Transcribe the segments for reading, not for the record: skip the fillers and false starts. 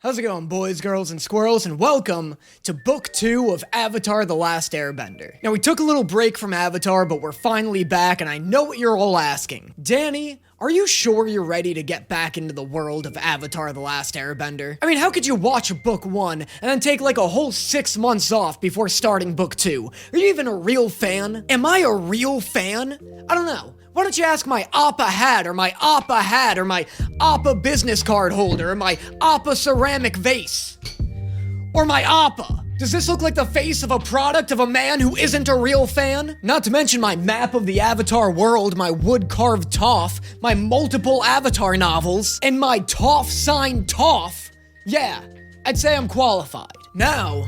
How's it going, boys, girls, and squirrels, and welcome to Book 2 of Avatar: The Last Airbender. Now, we took a little break from Avatar, but we're finally back, and I know what you're all asking. Danny, are you sure you're ready to get back into the world of Avatar: The Last Airbender? I mean, how could you watch Book 1 and then take like a whole 6 months off before starting Book 2? Are you even a real fan? Am I a real fan? I don't know. Why don't you ask my Appa hat, or my Appa hat, or my Appa business card holder, or my Appa ceramic vase? Or my Appa? Does this look like the face of a product of a man who isn't a real fan? Not to mention my map of the Avatar world, my wood-carved Toph, my multiple Avatar novels, and my Toph signed Toph. Yeah, I'd say I'm qualified. Now,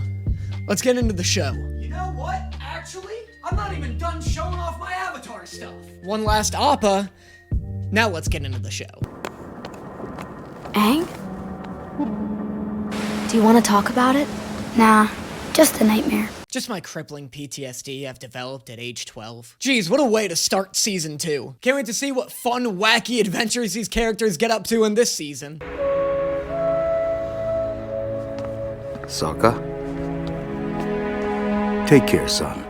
let's get into the show. You know what? Actually, I'm not even done showing off my Avatar stuff. One last Appa. Now let's get into the show. Aang? Do you want to talk about it? Nah, just a nightmare. Just my crippling PTSD I've developed at age 12. Geez, what a way to start season 2. Can't wait to see what fun, wacky adventures these characters get up to in this season. Sokka? Take care, son.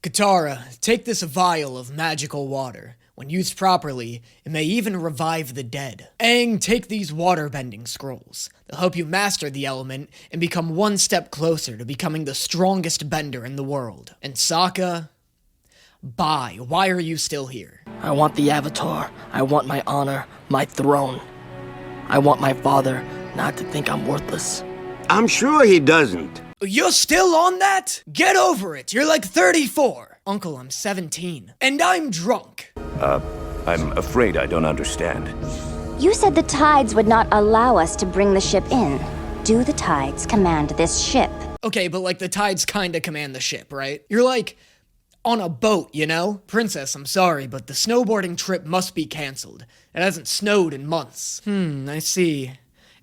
Katara, take this vial of magical water. When used properly, it may even revive the dead. Aang, take these water-bending scrolls. They'll help you master the element and become one step closer to becoming the strongest bender in the world. And Sokka, bye. Why are you still here? I want the Avatar. I want my honor, my throne. I want my father not to think I'm worthless. I'm sure he doesn't. You're still on that? Get over it. You're like 34. Uncle, I'm 17. And I'm drunk. I'm afraid I don't understand. You said the tides would not allow us to bring the ship in. Do the tides command this ship? Okay, but like the tides kinda command the ship, right? You're like on a boat, you know? Princess, I'm sorry, but the snowboarding trip must be canceled. It hasn't snowed in months. I see.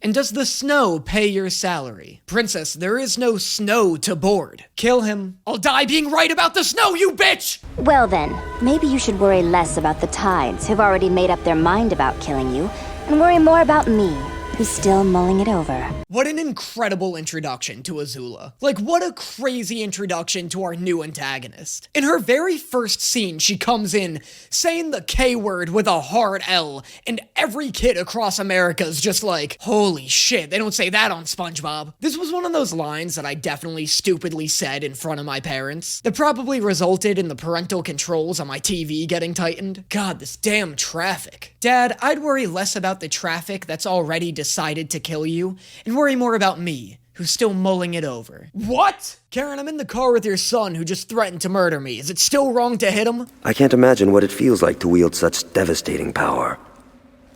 And does the snow pay your salary? Princess, there is no snow to board. Kill him. I'll die being right about the snow, you bitch! Well then, maybe you should worry less about the tides, who've already made up their mind about killing you, and worry more about me, who's still mulling it over. What an incredible introduction to Azula. Like, what a crazy introduction to our new antagonist. In her very first scene, she comes in saying the K word with a hard L, and every kid across America is just like, holy shit, they don't say that on SpongeBob. This was one of those lines that I definitely stupidly said in front of my parents that probably resulted in the parental controls on my TV getting tightened. God, this damn traffic. Dad, I'd worry less about the traffic that's already decided to kill you, and worry more about me, who's still mulling it over. What? Karen, I'm in the car with your son who just threatened to murder me. Is it still wrong to hit him? I can't imagine what it feels like to wield such devastating power.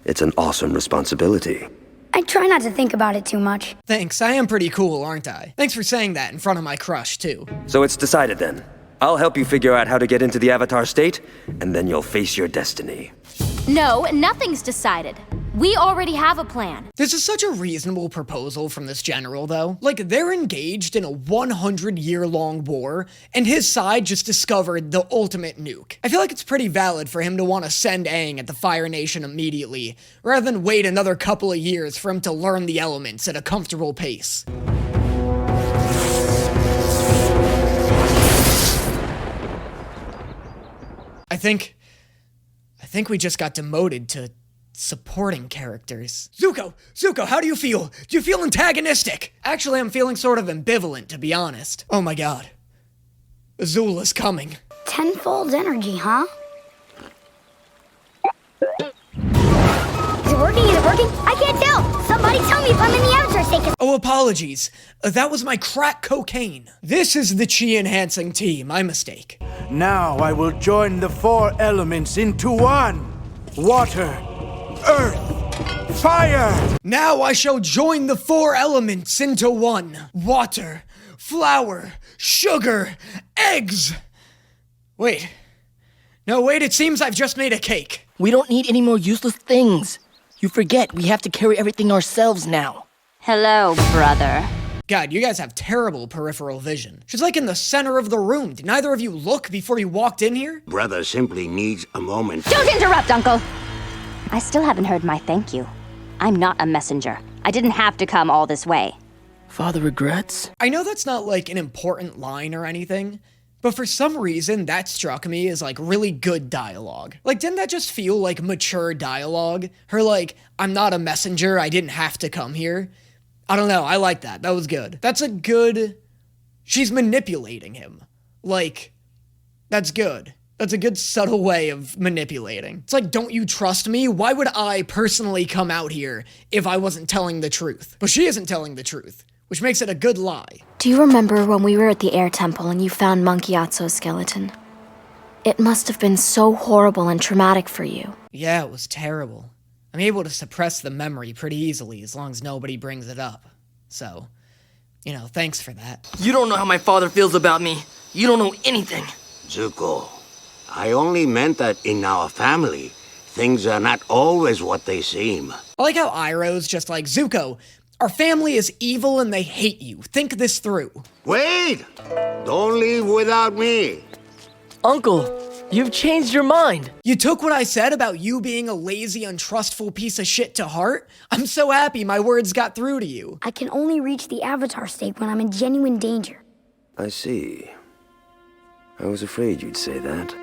It's an awesome responsibility. I try not to think about it too much. Thanks, I am pretty cool, aren't I? Thanks for saying that in front of my crush, too. So it's decided then. I'll help you figure out how to get into the Avatar state, and then you'll face your destiny. No, nothing's decided. We already have a plan. This is such a reasonable proposal from this general, though. Like, they're engaged in a 100-year-long war, and his side just discovered the ultimate nuke. I feel like it's pretty valid for him to want to send Aang at the Fire Nation immediately, rather than wait another couple of years for him to learn the elements at a comfortable pace. I think we just got demoted to supporting characters. Zuko, how do you feel? Do you feel antagonistic? Actually, I'm feeling sort of ambivalent, to be honest. Oh my god. Azula's coming. Tenfold energy, huh? Is it working? Is it working? I can't tell! Somebody tell me if I'm in the Avatar state. Oh, apologies. That was my crack cocaine. This is the chi-enhancing tea, my mistake. Now I will join the 4 elements into one. Water, earth, fire! Now I shall join the 4 elements into one. Water, flour, sugar, eggs. Wait. No, wait, it seems I've just made a cake. We don't need any more useless things. You forget we have to carry everything ourselves now. Hello, brother. God, you guys have terrible peripheral vision. She's like in the center of the room. Did neither of you look before you walked in here? Brother simply needs a moment. Don't interrupt, Uncle! I still haven't heard my thank you. I'm not a messenger. I didn't have to come all this way. Father regrets? I know that's not like an important line or anything, but for some reason that struck me as like really good dialogue. Like, didn't that just feel like mature dialogue? Her like, I'm not a messenger, I didn't have to come here. I don't know, I like that. That was good. That's a good... She's manipulating him. Like, that's good. That's a good subtle way of manipulating. It's like, don't you trust me? Why would I personally come out here if I wasn't telling the truth? But she isn't telling the truth, which makes it a good lie. Do you remember when we were at the air temple and you found Monkey Atso's skeleton? It must have been so horrible and traumatic for you. Yeah, it was terrible. I'm able to suppress the memory pretty easily as long as nobody brings it up. So, you know, thanks for that. You don't know how my father feels about me. You don't know anything. Zuko, I only meant that in our family, things are not always what they seem. I like how Iroh's just like, Zuko, our family is evil and they hate you. Think this through. Wait! Don't leave without me. Uncle, you've changed your mind. You took what I said about you being a lazy, untrustful piece of shit to heart? I'm so happy my words got through to you. I can only reach the Avatar state when I'm in genuine danger. I see. I was afraid you'd say that.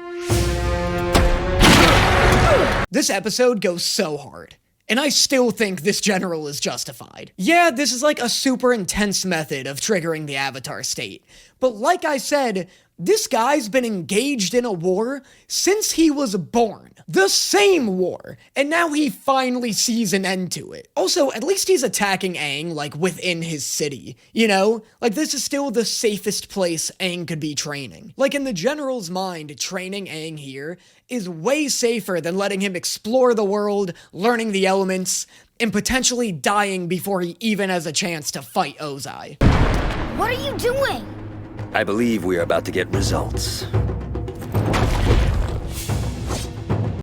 This episode goes so hard, and I still think this general is justified. Yeah, this is like a super intense method of triggering the Avatar state, but like I said, this guy's been engaged in a war since he was born. The same war. And now he finally sees an end to it. Also, at least he's attacking Aang, like, within his city. You know? Like, this is still the safest place Aang could be training. Like, in the general's mind, training Aang here is way safer than letting him explore the world, learning the elements, and potentially dying before he even has a chance to fight Ozai. What are you doing? I believe we are about to get results.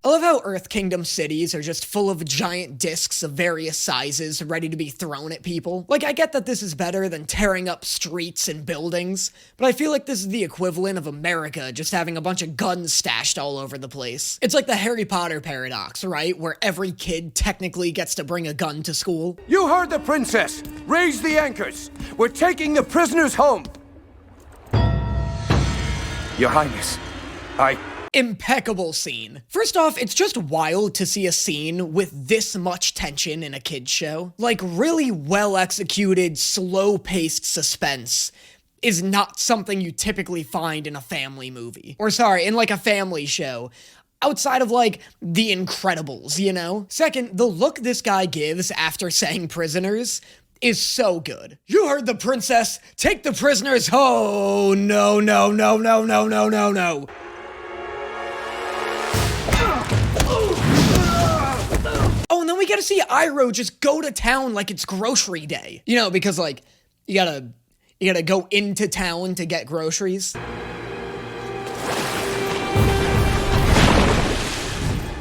I love how Earth Kingdom cities are just full of giant discs of various sizes ready to be thrown at people. Like, I get that this is better than tearing up streets and buildings, but I feel like this is the equivalent of America just having a bunch of guns stashed all over the place. It's like the Harry Potter paradox, right? Where every kid technically gets to bring a gun to school. You heard the princess. Raise the anchors. We're taking the prisoners home. Your Highness, Impeccable scene. First off, it's just wild to see a scene with this much tension in a kid's show. Like, really well-executed, slow-paced suspense is not something you typically find in a family movie. Or sorry, in like a family show. Outside of, like, The Incredibles, you know? Second, the look this guy gives after saying prisoners is so good. You heard the princess. Take the prisoners home. Oh, no, no, no, no, no, no, no, no. Oh, and then we get to see Iroh just go to town like it's grocery day. You know, because, like, you gotta go into town to get groceries.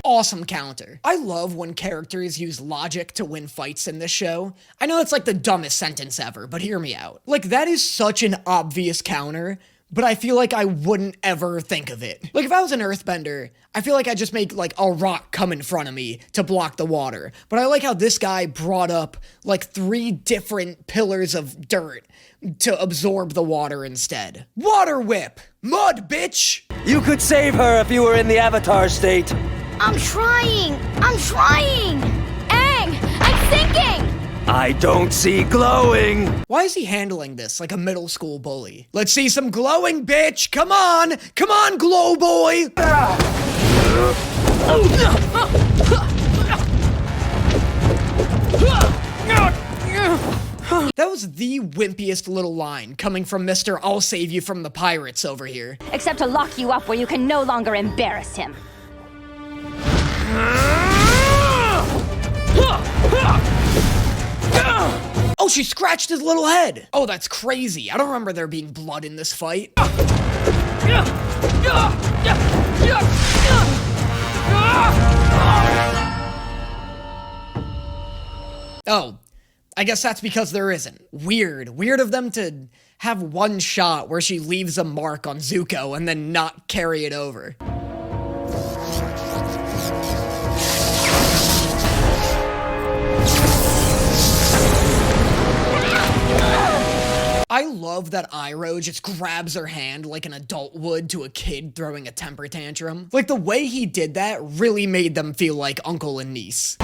Awesome counter. I love when characters use logic to win fights in this show. I know it's like the dumbest sentence ever, but hear me out. Like, that is such an obvious counter, but I feel like I wouldn't ever think of it. Like, if I was an earthbender, I feel like I'd just make, like, a rock come in front of me to block the water. But I like how this guy brought up, like, 3 different pillars of dirt to absorb the water instead. Water whip! Mud, bitch! You could save her if you were in the Avatar state. I'm trying! I'm trying! Aang! I'm sinking! I don't see glowing! Why is he handling this like a middle school bully? Let's see some glowing, bitch! Come on! Come on, glow boy! That was the wimpiest little line coming from Mr. I'll save you from the pirates over here. Except to lock you up where you can no longer embarrass him. Oh, she scratched his little head. Oh, that's crazy. I don't remember there being blood in this fight. Oh, I guess that's because there isn't. Weird. Weird of them to have one shot where she leaves a mark on Zuko and then not carry it over. I love that Iroh just grabs her hand like an adult would to a kid throwing a temper tantrum. Like, the way he did that really made them feel like uncle and niece.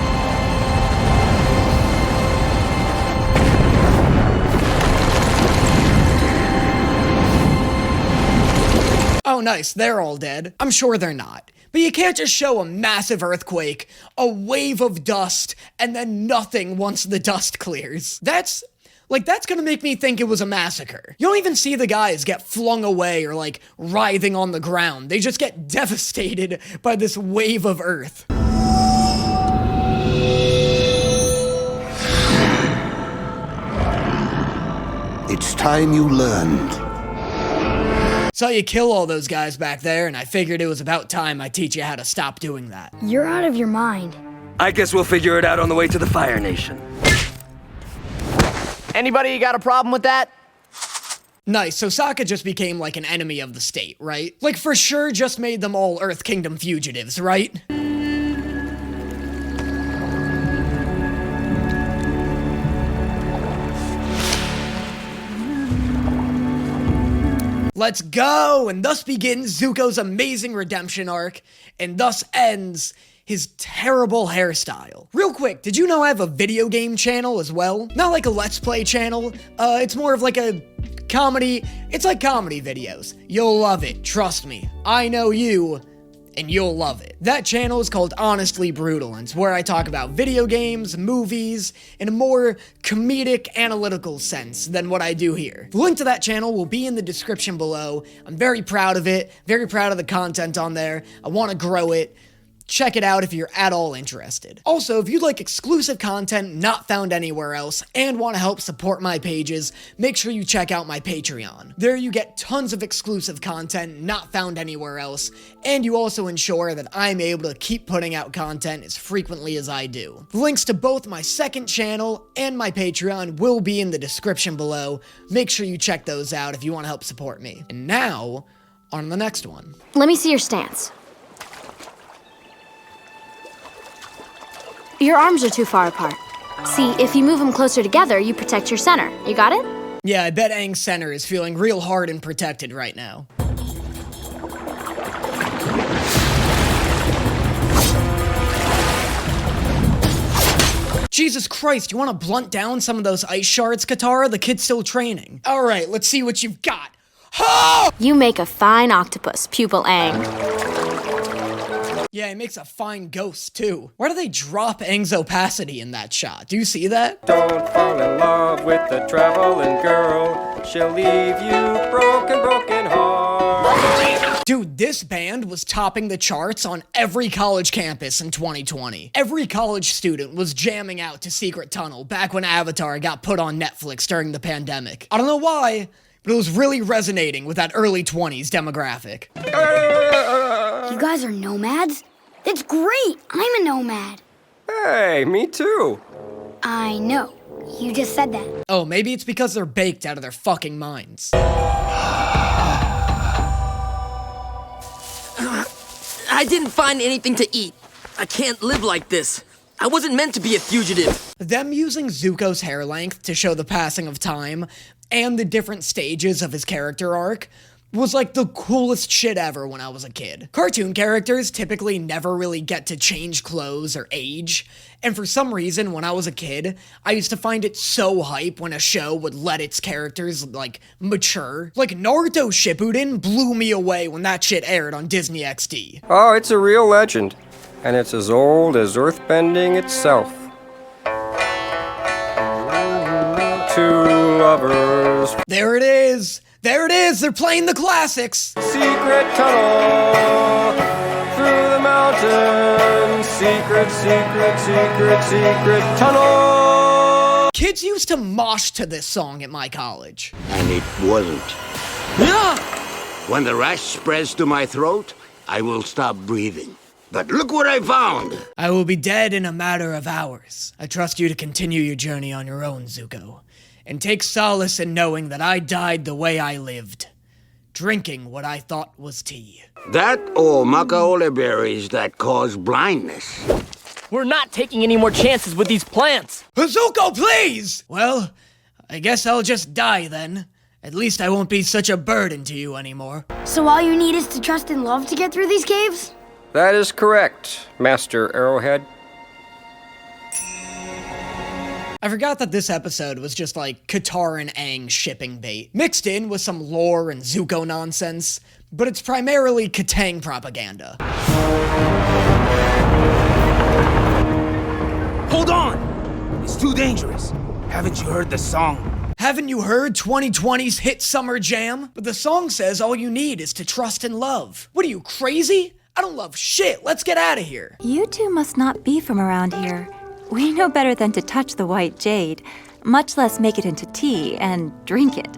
Oh nice, they're all dead. I'm sure they're not. But you can't just show a massive earthquake, a wave of dust, and then nothing once the dust clears. That's gonna make me think it was a massacre. You don't even see the guys get flung away or like writhing on the ground. They just get devastated by this wave of earth. It's time you learned. Saw you kill all those guys back there, and I figured it was about time I teach you how to stop doing that. You're out of your mind. I guess we'll figure it out on the way to the Fire Nation. Anybody got a problem with that? Nice, so Sokka just became like an enemy of the state, right? Like, for sure just made them all Earth Kingdom fugitives, right? Let's go! And thus begins Zuko's amazing redemption arc, and thus ends his terrible hairstyle. Real quick, did you know I have a video game channel as well? Not like a Let's Play channel, it's more of like a comedy, it's like comedy videos. You'll love it, trust me. I know you, and you'll love it. That channel is called Honestly Brutal, and it's where I talk about video games, movies, in a more comedic, analytical sense than what I do here. The link to that channel will be in the description below. I'm very proud of it, very proud of the content on there. I want to grow it. Check it out if you're at all interested. Also, if you'd like exclusive content not found anywhere else and want to help support my pages, make sure you check out my Patreon. There you get tons of exclusive content not found anywhere else, and you also ensure that I'm able to keep putting out content as frequently as I do. The links to both my second channel and my Patreon will be in the description below. Make sure you check those out if you want to help support me. And now, on to the next one. Let me see your stance. Your arms are too far apart. See, if you move them closer together, you protect your center. You got it? Yeah, I bet Aang's center is feeling real hard and protected right now. Jesus Christ, you want to blunt down some of those ice shards, Katara? The kid's still training. All right, let's see what you've got. Ha! You make a fine octopus, pupil Aang. Yeah, he makes a fine ghost, too. Why do they drop Aang's opacity in that shot? Do you see that? Don't fall in love with the traveling girl. She'll leave you broken heart. Dude, this band was topping the charts on every college campus in 2020. Every college student was jamming out to Secret Tunnel back when Avatar got put on Netflix during the pandemic. I don't know why, but it was really resonating with that early 20s demographic. You guys are nomads? That's great! I'm a nomad. Hey, me too. I know. You just said that. Oh, maybe it's because they're baked out of their fucking minds. I didn't find anything to eat. I can't live like this. I wasn't meant to be a fugitive. Them using Zuko's hair length to show the passing of time and the different stages of his character arc was like the coolest shit ever when I was a kid. Cartoon characters typically never really get to change clothes or age, and for some reason when I was a kid, I used to find it so hype when a show would let its characters, like, mature. Like, Naruto Shippuden blew me away when that shit aired on Disney XD. Oh, it's a real legend, and it's as old as earthbending itself. Two lovers. There it is! There it is! They're playing the classics! Secret tunnel through the mountains. Secret tunnel. Kids used to mosh to this song at my college. And it wasn't. When the rash spreads to my throat, I will stop breathing. But look what I found! I will be dead in a matter of hours. I trust you to continue your journey on your own, Zuko. And take solace in knowing that I died the way I lived, drinking what I thought was tea. That or macaole berries that cause blindness. We're not taking any more chances with these plants. Zuko, please! Well, I guess I'll just die then. At least I won't be such a burden to you anymore. So all you need is to trust and love to get through these caves? That is correct, Master Arrowhead. I forgot that this episode was just like Katara and Aang shipping bait, mixed in with some lore and Zuko nonsense, but it's primarily Katang propaganda. Hold on! It's too dangerous. Haven't you heard the song? Haven't you heard 2020's hit summer jam? But the song says all you need is to trust and love. What are you, crazy? I don't love shit. Let's get out of here. You two must not be from around here. We know better than to touch the white jade, much less make it into tea and drink it.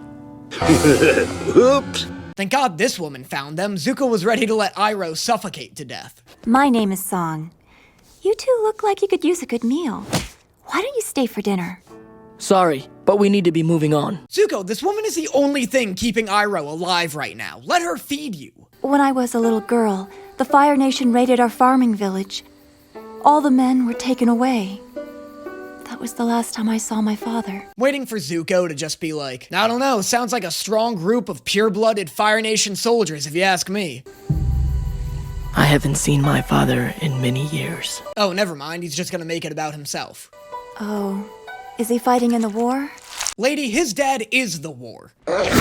Oops. Thank God this woman found them. Zuko was ready to let Iroh suffocate to death. My name is Song. You two look like you could use a good meal. Why don't you stay for dinner? Sorry, but we need to be moving on. Zuko, this woman is the only thing keeping Iroh alive right now. Let her feed you. When I was a little girl, the Fire Nation raided our farming village. All the men were taken away. That was the last time I saw my father. Waiting for Zuko to just be like, I don't know, sounds like a strong group of pure-blooded Fire Nation soldiers, if you ask me. I haven't seen my father in many years. Oh, never mind, he's just gonna make it about himself. Oh, is he fighting in the war? Lady, his dad is the war. It's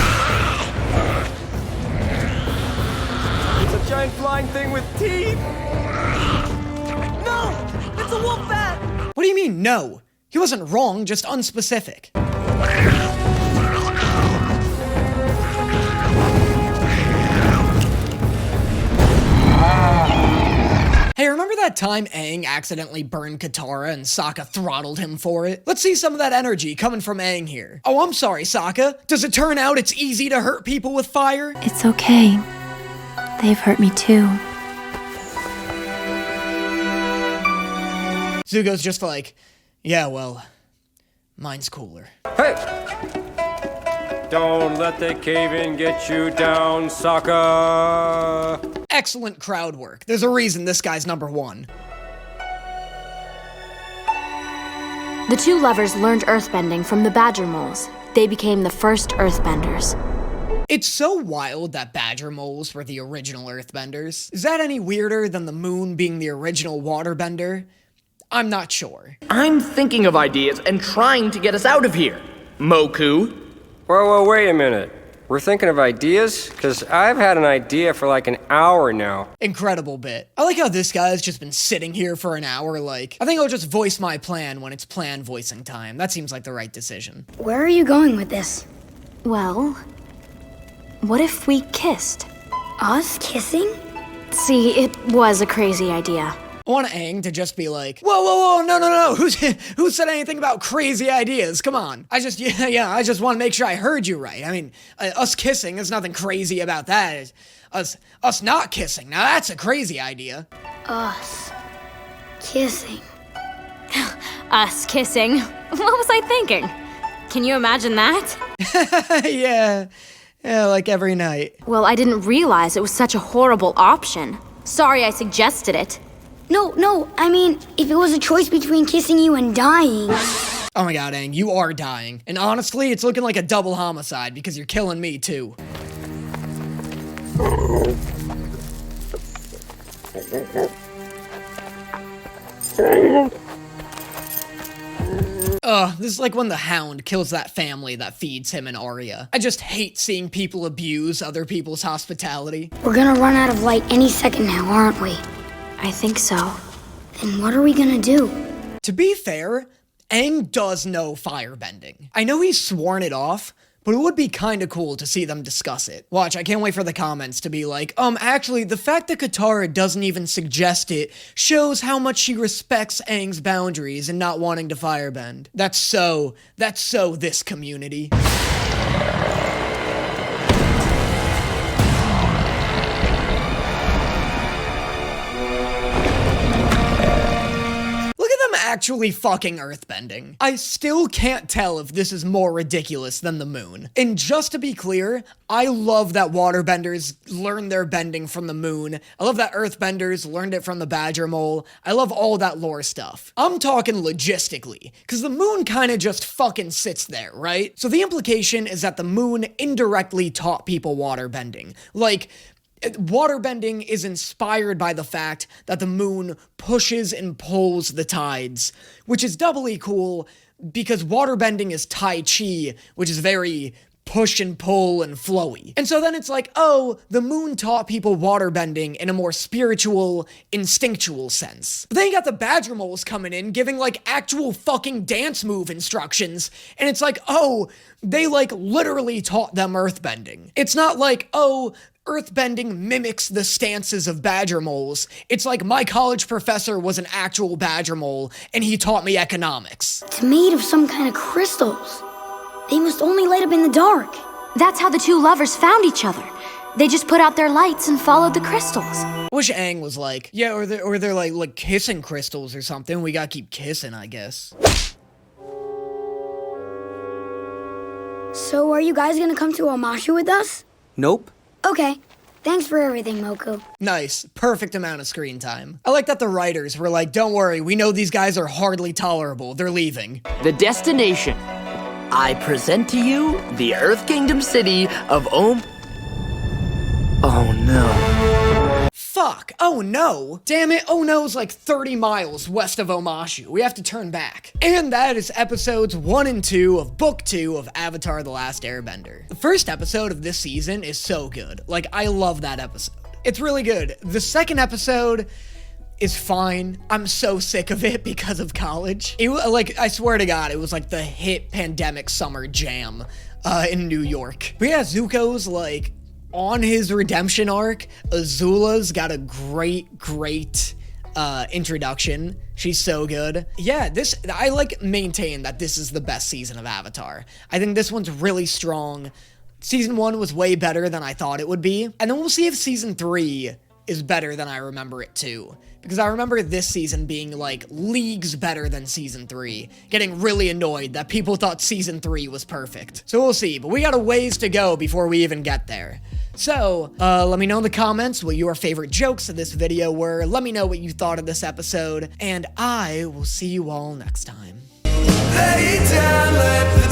a giant flying thing with teeth! No! It's a wolf bat! What do you mean, no? He wasn't wrong, just unspecific. Hey, remember that time Aang accidentally burned Katara and Sokka throttled him for it? Let's see some of that energy coming from Aang here. Oh, I'm sorry, Sokka. Does it turn out it's easy to hurt people with fire? It's okay. They've hurt me too. Zuko's just like, yeah, well, mine's cooler. Hey! Don't let the cave-in get you down, Sokka! Excellent crowd work. There's a reason this guy's #1. The two lovers learned earthbending from the badger moles. They became the first earthbenders. It's so wild that badger moles were the original earthbenders. Is that any weirder than the moon being the original waterbender? I'm not sure. I'm thinking of ideas and trying to get us out of here. Moku? Whoa, wait a minute. We're thinking of ideas? Because I've had an idea for like an hour now. Incredible bit. I like how this guy's just been sitting here for an hour like, I think I'll just voice my plan when it's plan voicing time. That seems like the right decision. Where are you going with this? Well, what if we kissed? Us kissing? See, it was a crazy idea. I want Aang to just be like, whoa, no. Who said anything about crazy ideas? Come on. I just want to make sure I heard you right. I mean, us kissing, there's nothing crazy about that. Us not kissing, now that's a crazy idea. Us kissing. Us kissing? What was I thinking? Can you imagine that? Yeah, like every night. Well, I didn't realize it was such a horrible option. Sorry I suggested it. No, I mean, if it was a choice between kissing you and dying. Oh my god, Aang, you are dying. And honestly, it's looking like a double homicide because you're killing me too. This is like when the Hound kills that family that feeds him and Arya. I just hate seeing people abuse other people's hospitality. We're gonna run out of light any second now, aren't we? I think so. Then what are we gonna do? To be fair, Aang does know firebending. I know he's sworn it off, but it would be kinda cool to see them discuss it. Watch, I can't wait for the comments to be like, actually, the fact that Katara doesn't even suggest it shows how much she respects Aang's boundaries and not wanting to firebend. That's so this community. actually fucking earthbending. I still can't tell if this is more ridiculous than the moon. And just to be clear, I love that waterbenders learn their bending from the moon. I love that earthbenders learned it from the badger mole. I love all that lore stuff. I'm talking logistically, because the moon kind of just fucking sits there, right? So the implication is that the moon indirectly taught people waterbending. Like, waterbending is inspired by the fact that the moon pushes and pulls the tides, which is doubly cool because waterbending is Tai Chi, which is very push and pull and flowy. And so then it's like, oh, the moon taught people waterbending in a more spiritual, instinctual sense. But then you got the badger moles coming in, giving like actual fucking dance move instructions, and it's like, oh, they like literally taught them earthbending. It's not like, oh, earthbending mimics the stances of badger moles. It's like my college professor was an actual badger mole, and he taught me economics. It's made of some kind of crystals. They must only light up in the dark. That's how the two lovers found each other. They just put out their lights and followed the crystals. Wish Aang was like, yeah, or they're like kissing crystals or something. We gotta keep kissing, I guess. So are you guys gonna come to Omashu with us? Nope. Okay. Thanks for everything, Moku. Nice. Perfect amount of screen time. I like that the writers were like, don't worry, we know these guys are hardly tolerable. They're leaving. The destination. I present to you the Earth Kingdom city of Oh no. Fuck. Oh no. Damn it. Oh no's like 30 miles west of Omashu. We have to turn back. And that is episodes 1 and 2 of Book 2 of Avatar: The Last Airbender. The first episode of this season is so good. Like, I love that episode. It's really good. The second episode is fine. I'm so sick of it because of college. It was like, I swear to God, it was like the hit pandemic summer jam in New York. But yeah, Zuko's like on his redemption arc. Azula's got a great introduction. She's so good. Yeah, I like maintain that this is the best season of Avatar. I think this one's really strong. Season 1 was way better than I thought it would be. And then we'll see if season 3 is better than I remember it too. Because I remember this season being like leagues better than season 3. Getting really annoyed that people thought season 3 was perfect. So we'll see, but we got a ways to go before we even get there. So, let me know in the comments what your favorite jokes of this video were. Let me know what you thought of this episode, and I will see you all next time. Lay down, let